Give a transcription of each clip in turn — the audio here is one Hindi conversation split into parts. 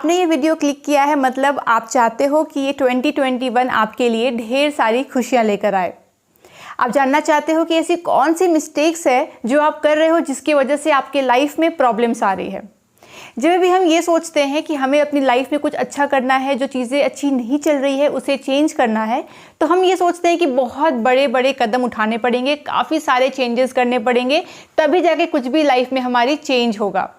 आपने ये वीडियो क्लिक किया है मतलब आप चाहते हो कि ये 2021 आपके लिए ढेर सारी खुशियाँ लेकर आए। आप जानना चाहते हो कि ऐसी कौन सी मिस्टेक्स है जो आप कर रहे हो जिसकी वजह से आपके लाइफ में प्रॉब्लम्स आ रही है। जब भी हम ये सोचते हैं कि हमें अपनी लाइफ में कुछ अच्छा करना है, जो चीज़ें अच्छी नहीं चल रही है उसे चेंज करना है, तो हम ये सोचते हैं कि बहुत बड़े बड़े कदम उठाने पड़ेंगे, काफ़ी सारे चेंजेस करने पड़ेंगे, तभी जाके कुछ भी लाइफ में हमारी चेंज होगा।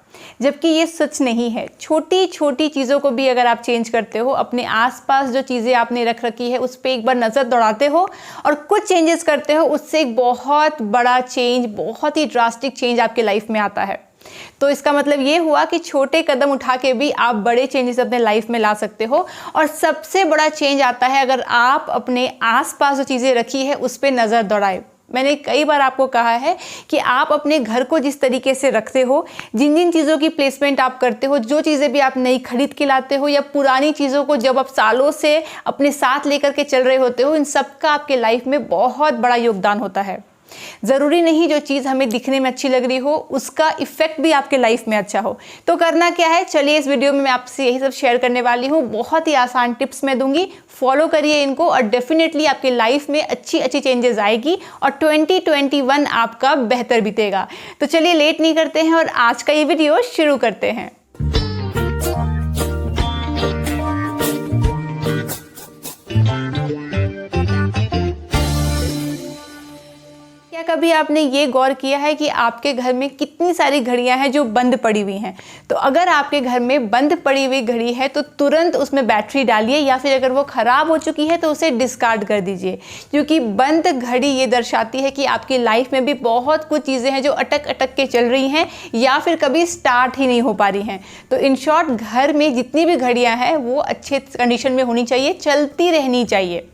जबकि ये सच नहीं है। छोटी छोटी चीज़ों को भी अगर आप चेंज करते हो, अपने आसपास जो चीज़ें आपने रख रखी है उस पर एक बार नज़र दौड़ाते हो और कुछ चेंजेस करते हो, उससे एक बहुत बड़ा चेंज, बहुत ही ड्रास्टिक चेंज आपके लाइफ में आता है। तो इसका मतलब ये हुआ कि छोटे कदम उठा के भी आप बड़े चेंजेस अपने लाइफ में ला सकते हो। और सबसे बड़ा चेंज आता है अगर आप अपने आसपास जो चीज़ें रखी है उस पर नज़र दौड़ाए। मैंने कई बार आपको कहा है कि आप अपने घर को जिस तरीके से रखते हो, जिन जिन चीज़ों की प्लेसमेंट आप करते हो, जो चीज़ें भी आप नई खरीद के लाते हो या पुरानी चीज़ों को जब आप सालों से अपने साथ लेकर के चल रहे होते हो, इन सब का आपके लाइफ में बहुत बड़ा योगदान होता है। ज़रूरी नहीं जो चीज़ हमें दिखने में अच्छी लग रही हो उसका इफेक्ट भी आपके लाइफ में अच्छा हो। तो करना क्या है, चलिए इस वीडियो में मैं आपसे यही सब शेयर करने वाली हूँ। बहुत ही आसान टिप्स मैं दूंगी, फॉलो करिए इनको और डेफिनेटली आपके लाइफ में अच्छी अच्छी चेंजेस आएगी और 2021 आपका बेहतर बीतेगा। तो चलिए लेट नहीं करते हैं और आज का ये वीडियो शुरू करते हैं। कभी आपने ये गौर किया है कि आपके घर में कितनी सारी घड़ियां हैं जो बंद पड़ी हुई हैं? तो अगर आपके घर में बंद पड़ी हुई घड़ी है तो तुरंत उसमें बैटरी डालिए, या फिर अगर वो ख़राब हो चुकी है तो उसे डिस्कार्ड कर दीजिए। क्योंकि बंद घड़ी ये दर्शाती है कि आपकी लाइफ में भी बहुत कुछ चीज़ें हैं जो अटक अटक के चल रही हैं या फिर कभी स्टार्ट ही नहीं हो पा रही हैं। तो इन शॉर्ट, घर में जितनी भी घड़ियाँ हैं वो अच्छे कंडीशन में होनी चाहिए, चलती रहनी चाहिए।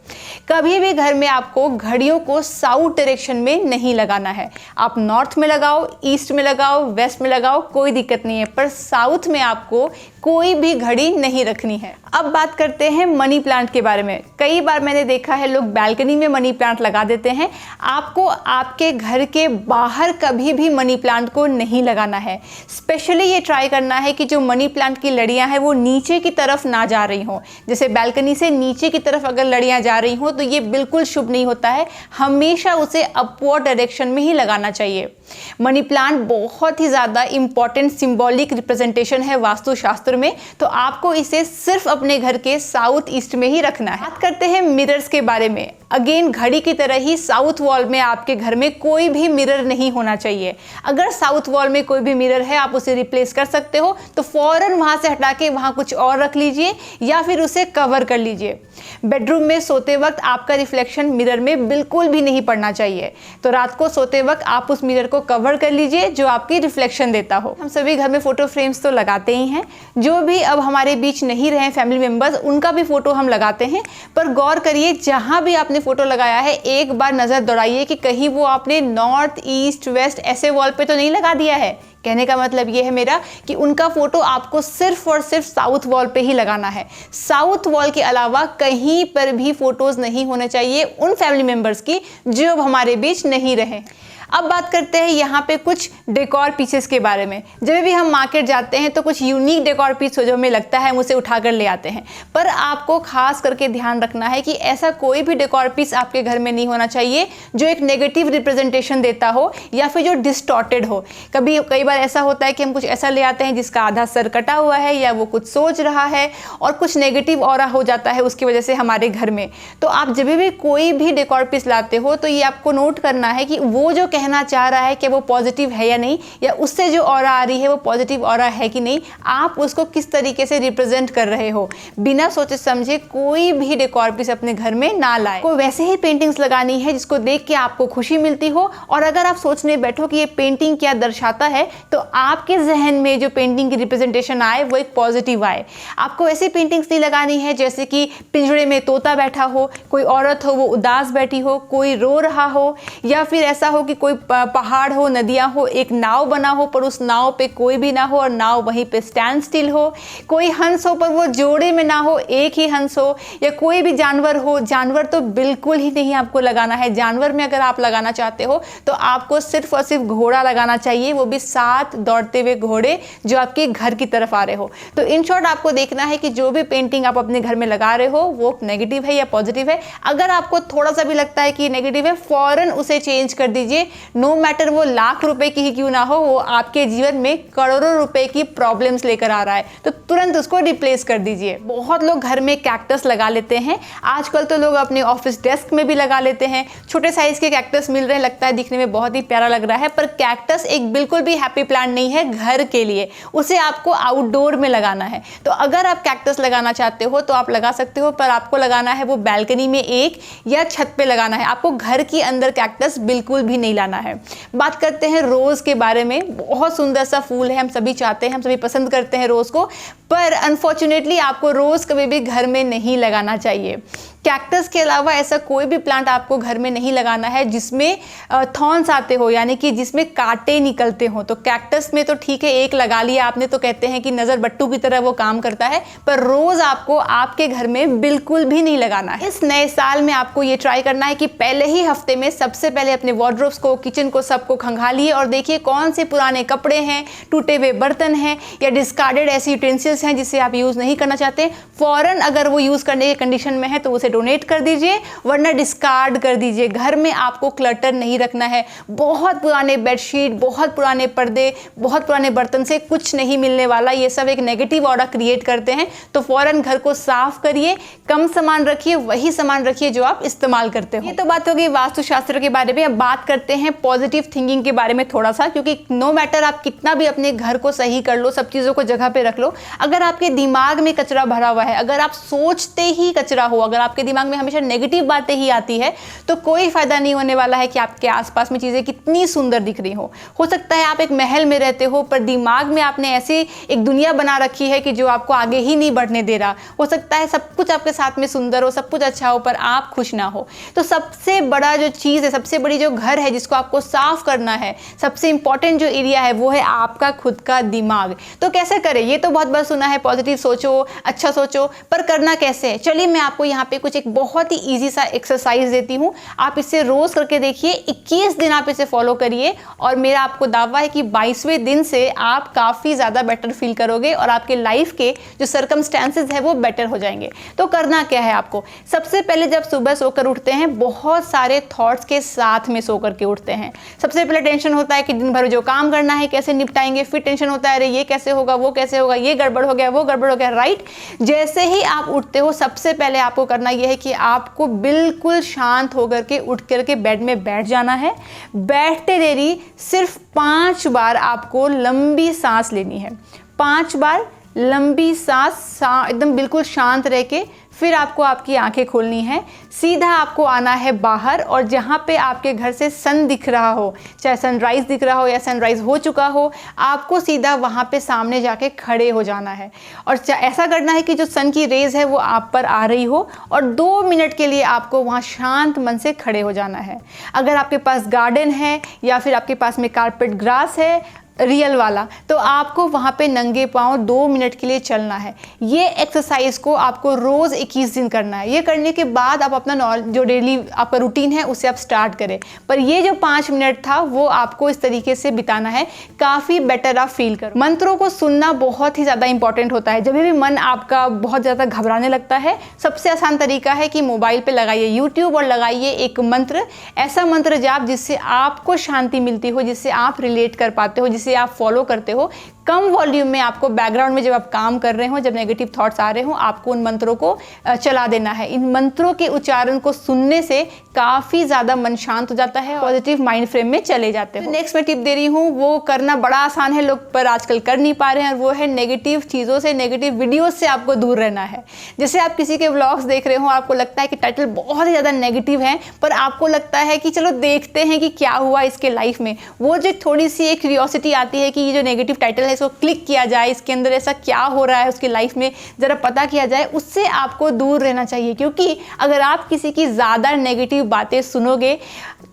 कभी भी घर में आपको घड़ियों को साउथ डायरेक्शन में नहीं लगाना है। आप नॉर्थ में लगाओ, ईस्ट में लगाओ, वेस्ट में लगाओ, कोई दिक्कत नहीं है, पर साउथ में आपको कोई भी घड़ी नहीं रखनी है। अब बात करते हैं मनी प्लांट के बारे में। कई बार मैंने देखा है लोग बालकनी में मनी प्लांट लगा देते हैं। आपको आपके घर के बाहर कभी भी मनी प्लांट को नहीं लगाना है। स्पेशली ये ट्राई करना है कि जो मनी प्लांट की लड़ियां हैं वो नीचे की तरफ ना जा रही हों। जैसे बालकनी से नीचे की तरफ अगर लड़ियां जा रही हों तो ये बिल्कुल शुभ नहीं होता है। हमेशा उसे अपवर्ड डायरेक्शन में ही लगाना चाहिए। मनी प्लांट बहुत ही ज़्यादा इंपॉर्टेंट सिंबॉलिक रिप्रेजेंटेशन है वास्तुशास्त्र में, तो आपको इसे सिर्फ अपने घर के साउथ ईस्ट में ही रखना है। बात करते हैं मिरर्स के बारे में। अगेन, घड़ी की तरह ही साउथ वॉल में आपके घर में कोई भी मिरर नहीं होना चाहिए। अगर साउथ वॉल में कोई भी मिरर है, आप उसे रिप्लेस कर सकते हो तो फौरन वहां से हटा के वहां कुछ और रख लीजिए या फिर उसे कवर कर लीजिए। बेडरूम में सोते वक्त आपका रिफ्लेक्शन मिरर में बिल्कुल भी नहीं पड़ना चाहिए, तो रात को सोते वक्त आप उस मिरर को कवर कर लीजिए जो आपकी रिफ्लेक्शन देता हो। हम सभी घर में फोटो फ्रेम्स तो लगाते ही हैं। जो भी अब हमारे बीच नहीं रहे फैमिली मेंबर्स, उनका भी फोटो हम लगाते हैं। पर गौर करिए, जहां भी आपने फोटो लगाया है एक बार नजर दौड़ाइए कि कहीं वो आपने नॉर्थ, ईस्ट, वेस्ट ऐसे वॉल पे तो नहीं लगा दिया है। कहने का मतलब ये है मेरा कि उनका फोटो आपको सिर्फ और सिर्फ साउथ वॉल पे ही लगाना है। साउथ वॉल के अलावा कहीं पर भी फोटोज नहीं होने चाहिए उन फैमिली मेंबर्स की जो अब हमारे बीच नहीं रहे। अब बात करते हैं यहाँ पे कुछ डेकोर पीसेस के बारे में। जब भी हम मार्केट जाते हैं तो कुछ यूनिक डेकोर पीस जो हमें लगता है हम उसे उठा कर ले आते हैं, पर आपको खास करके ध्यान रखना है कि ऐसा कोई भी डेकोर पीस आपके घर में नहीं होना चाहिए जो एक नेगेटिव रिप्रेजेंटेशन देता हो या फिर जो डिस्टॉर्टेड हो। कई बार ऐसा होता है कि हम कुछ ऐसा ले आते हैं जिसका आधा सर कटा हुआ है या वो कुछ सोच रहा है और कुछ नेगेटिव ऑरा हो जाता है उसकी वजह से हमारे घर में। तो आप जब भी कोई भी डेकोर पीस लाते हो तो ये आपको नोट करना है कि वो जो कहना चाह रहा है कि वो पॉजिटिव है या नहीं, या उससे जो ऑरा आ रही है वो पॉजिटिव ऑरा है कि नहीं, आप उसको किस तरीके से रिप्रेजेंट कर रहे हो। बिना सोचे समझे कोई भी डेकोर पीस अपने घर में ना लाए। को वैसे ही पेंटिंग्स लगानी है जिसको देख के आपको खुशी मिलती हो, और अगर आप सोचने बैठो कि ये पेंटिंग क्या दर्शाता है तो आपके जहन में जो पेंटिंग की रिप्रेजेंटेशन आए वो एक पॉजिटिव आए। आपको ऐसी पेंटिंग्स नहीं लगानी है जैसे कि पिंजरे में तोता बैठा हो, कोई औरत हो वो उदास बैठी हो, कोई रो रहा हो, या फिर ऐसा हो कि कोई पहाड़ हो, नदियाँ हो, एक नाव बना हो पर उस नाव पे कोई भी ना हो और नाव वहीं पे स्टैंड स्टिल हो, कोई हंस हो पर वो जोड़े में ना हो, एक ही हंस हो, या कोई भी जानवर हो। जानवर तो बिल्कुल ही नहीं आपको लगाना है। जानवर में अगर आप लगाना चाहते हो तो आपको सिर्फ और सिर्फ घोड़ा लगाना चाहिए, वो भी 7 दौड़ते हुए घोड़े जो आपके घर की तरफ आ रहे हो। तो इन शॉर्ट आपको देखना है कि जो भी पेंटिंग आप अपने घर में लगा रहे हो वो नेगेटिव है या पॉजिटिव है। अगर आपको थोड़ा सा भी लगता है कि नेगेटिव है, फौरन उसे चेंज कर दीजिए। नो मैटर वो लाख रुपए की ही क्यों ना हो, वो आपके जीवन में करोड़ों रुपए की प्रॉब्लम्स लेकर आ रहा है, तो तुरंत उसको रिप्लेस कर दीजिए। बहुत लोग घर में कैक्टस लगा लेते हैं, आजकल तो लोग अपने ऑफिस डेस्क में भी लगा लेते हैं। छोटे साइज के कैक्टस मिल रहे हैं, लगता है दिखने में बहुत ही प्यारा लग रहा है, पर कैक्टस एक बिल्कुल भी हैप्पी प्लांट नहीं है घर के लिए, उसे आपको आउटडोर में लगाना है। तो अगर आप कैक्टस लगाना चाहते हो तो आप लगा सकते हो, पर आपको लगाना है वो बैल्कनी में एक या छत पे लगाना है। आपको घर के अंदर कैक्टस बिल्कुल भी नहीं लाना है। बात करते हैं रोज के बारे में। बहुत सुंदर सा फूल है, हम सभी चाहते हैं, हम सभी पसंद करते हैं रोज को, पर अनफॉर्चुनेटली आपको रोज कभी भी घर में नहीं लगाना चाहिए। कैक्टस के अलावा ऐसा कोई भी प्लांट आपको घर में नहीं लगाना है जिसमें थॉर्न्स आते हो, यानी कि जिसमें कांटे निकलते हो। तो कैक्टस में तो ठीक है, एक लगा लिया आपने तो कहते हैं कि नज़र बट्टू की तरह वो काम करता है, पर रोज़ आपको आपके घर में बिल्कुल भी नहीं लगाना है। इस नए साल में आपको ये ट्राई करना है कि पहले ही हफ्ते में सबसे पहले अपने वार्डरोब्स को, किचन को, सबको खंगालिए और देखिए कौन से पुराने कपड़े हैं, टूटे हुए बर्तन हैं या डिस्कार्डेड ऐसे यूटेंसिल्स हैं जिसे आप यूज़ नहीं करना चाहते। फ़ौरन अगर वो यूज़ करने के कंडीशन में है तो उसे डोनेट कर दीजिए, वरना डिस्कार्ड कर दीजिए। घर में आपको क्लटर नहीं रखना है। बहुत पुराने बेडशीट, बहुत पुराने पर्दे, बहुत पुराने बर्तन से कुछ नहीं मिलने वाला, ये सब एक नेगेटिव ऑरा क्रिएट करते हैं। तो फौरन घर को साफ करिए, कम सामान रखिए, वही सामान रखिए जो आप इस्तेमाल करते हो। ये तो बात होगी वास्तुशास्त्र के बारे में। अब बात करते हैं पॉजिटिव थिंकिंग के बारे में थोड़ा सा, क्योंकि नो मैटर आप कितना भी अपने घर को सही कर लो, सब चीज़ों को जगह पे रख लो, अगर आपके दिमाग में कचरा भरा हुआ है, अगर आप सोचते ही कचरा हो, अगर आपके दिमाग में हमेशा नेगेटिव बातें ही आती है, तो कोई फायदा नहीं होने वाला है कि आपके आसपास में चीज़ें कितनी सुंदर दिख रही हो सकता है आप एक महल में रहते हो पर दिमाग में आपने ऐसी एक दुनिया बना रखी है कि जो आपको आगे ही नहीं बढ़ने दे रहा। हो सकता है सब कुछ आपके साथ में सुंदर हो, सब कुछ अच्छा हो, पर आप खुश ना हो। तो सबसे बड़ा जो चीज़ है, सबसे बड़ी जो घर है जिसको आपको साफ करना है, सबसे इंपॉर्टेंट जो एरिया है वो है आपका खुद का दिमाग। तो कैसे करें? ये तो बहुत बार सुना है, पॉजिटिव सोचो, अच्छा सोचो, पर करना कैसे है? चलिए मैं आपको यहाँ पे कुछ एक बहुत ही ईजी सा एक्सरसाइज देती हूँ, आप इसे रोज करके देखिए। 21 दिन आप इसे फॉलो करिए और मेरा आपको दावा है कि 22वें दिन से आप काफ़ी ज़्यादा बेटर फील करोगे और आपके लाइफ के जो सर्कमस्टेंसेस है वो बेटर हो जाएंगे। तो करना क्या है आपको? सबसे पहले जब सुबह सोकर उठते हैं, बहुत सारे थॉट्स के साथ में सो करके उठते हैं। सबसे पहले टेंशन होता है कि दिन भर जो काम करना है कैसे निपटाएंगे, फिर टेंशन होता है अरे ये कैसे होगा, वो कैसे होगा, ये गड़बड़ हो गया, वो गड़बड़ हो गया, राइट। जैसे ही आप उठते हो सबसे पहले आपको करना यह है कि आपको बिल्कुल शांत होकर के उठ करके बेड में बैठ जाना है। बैठते देरी सिर्फ 5 बार आपको लंबी सांस लेनी है। 5 बार लंबी सांस, एकदम बिल्कुल शांत रह के फिर आपको आपकी आंखें खोलनी है। सीधा आपको आना है बाहर और जहाँ पे आपके घर से सन दिख रहा हो, चाहे सनराइज़ दिख रहा हो या सनराइज़ हो चुका हो, आपको सीधा वहाँ पे सामने जाके खड़े हो जाना है और ऐसा करना है कि जो सन की रेज़ है वो आप पर आ रही हो और 2 मिनट के लिए आपको वहाँ शांत मन से खड़े हो जाना है। अगर आपके पास गार्डन है या फिर आपके पास में कारपेट ग्रास है रियल वाला, तो आपको वहाँ पे नंगे पाँव 2 मिनट के लिए चलना है। ये एक्सरसाइज को आपको रोज़ 21 दिन करना है। ये करने के बाद आप अपना जो डेली आपका रूटीन है उसे आप स्टार्ट करें, पर ये जो 5 मिनट था वो आपको इस तरीके से बिताना है, काफ़ी बेटर आप फील करो। मंत्रों को सुनना बहुत ही ज़्यादा इंपॉर्टेंट होता है। जब भी मन आपका बहुत ज़्यादा घबराने लगता है, सबसे आसान तरीका है कि मोबाइल पर लगाइए यूट्यूब और लगाइए एक मंत्र, ऐसा मंत्र जाप जिससे आपको शांति मिलती हो, जिससे आप रिलेट कर पाते हो, जिसे आप फॉलो करते हो। कम वॉल्यूम में आपको बैकग्राउंड में जब आप काम कर रहे हो, जब नेगेटिव थॉट्स आ रहे हो, आपको उन मंत्रों को चला देना है। इन मंत्रों के उच्चारण को सुनने से काफ़ी ज़्यादा मन शांत हो जाता है, पॉजिटिव माइंड फ्रेम में चले जाते हो। नेक्स्ट मैं टिप दे रही हूँ, वो करना बड़ा आसान है, लोग पर आजकल कर नहीं पा रहे हैं, और वो है नेगेटिव चीज़ों से, नेगेटिव वीडियोज़ से आपको दूर रहना है। जैसे आप किसी के व्लॉग्स देख रहे हो, आपको लगता है कि टाइटल बहुत ही ज़्यादा नेगेटिव है, पर आपको लगता है कि चलो देखते हैं कि क्या हुआ इसके लाइफ में। वो जो थोड़ी सी एक क्यूरियोसिटी आती है कि ये जो नेगेटिव टाइटल है इसको क्लिक किया जाए, इसके अंदर ऐसा क्या हो रहा है उसकी लाइफ में ज़रा पता किया जाए, उससे आपको दूर रहना चाहिए। क्योंकि अगर आप किसी की ज़्यादा नेगेटिव बातें सुनोगे,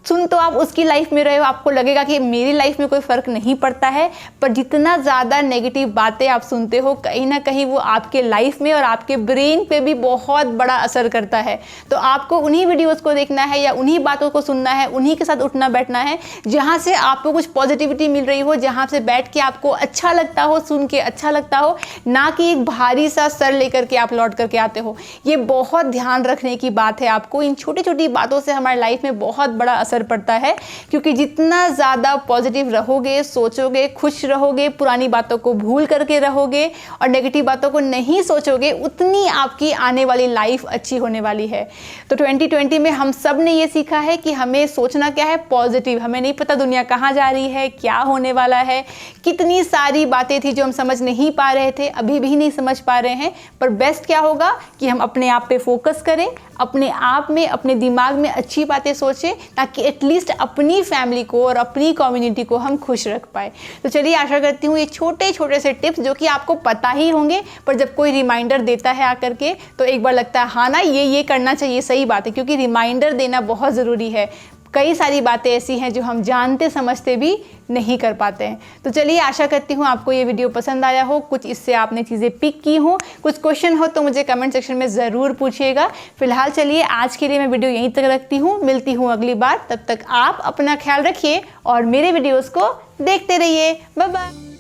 तो आप उसकी लाइफ में रहे हो, आपको लगेगा कि मेरी लाइफ में कोई फ़र्क नहीं पड़ता है, पर जितना ज़्यादा नेगेटिव बातें आप सुनते हो कहीं ना कहीं वो आपके लाइफ में और आपके ब्रेन पे भी बहुत बड़ा असर करता है। तो आपको उन्हीं वीडियोस को देखना है या उन्हीं बातों को सुनना है, उन्हीं के साथ उठना बैठना है जहाँ से आपको कुछ पॉजिटिविटी मिल रही हो, जहाँ से बैठ के आपको अच्छा लगता हो, सुन के अच्छा लगता हो, ना कि एक भारी सा सर लेकर के आप लौट करके आते हो। ये बहुत ध्यान रखने की बात है आपको। इन छोटी छोटी बातों से हमारी लाइफ में बहुत बड़ा असर पड़ता है, क्योंकि जितना ज़्यादा पॉजिटिव रहोगे, सोचोगे, खुश रहोगे, पुरानी बातों को भूल करके रहोगे और नेगेटिव बातों को नहीं सोचोगे, उतनी आपकी आने वाली लाइफ अच्छी होने वाली है। तो 2020 में हम सब ने ये सीखा है कि हमें सोचना क्या है, पॉजिटिव। हमें नहीं पता दुनिया कहाँ जा रही है, क्या होने वाला है, कितनी सारी बातें थी जो हम समझ नहीं पा रहे थे, अभी भी नहीं समझ पा रहे हैं। पर बेस्ट क्या होगा कि हम अपने आप पे फोकस करें, अपने आप में, अपने दिमाग में अच्छी बातें सोचें, ताकि एटलीस्ट अपनी फैमिली को और अपनी कम्युनिटी को हम खुश रख पाए। तो चलिए, आशा करती हूँ ये छोटे छोटे से टिप्स जो कि आपको पता ही होंगे, पर जब कोई रिमाइंडर देता है आकर के तो एक बार लगता है हाँ ना, ये करना चाहिए। सही बात है, क्योंकि रिमाइंडर देना बहुत ज़रूरी है। कई सारी बातें ऐसी हैं जो हम जानते समझते भी नहीं कर पाते हैं। तो चलिए, आशा करती हूँ आपको ये वीडियो पसंद आया हो, कुछ इससे आपने चीज़ें पिक की हो। कुछ क्वेश्चन हो तो मुझे कमेंट सेक्शन में ज़रूर पूछिएगा। फिलहाल चलिए, आज के लिए मैं वीडियो यहीं तक रखती हूँ। मिलती हूँ अगली बार, तब तक आप अपना ख्याल रखिए और मेरे वीडियोज़ को देखते रहिए। Bye bye.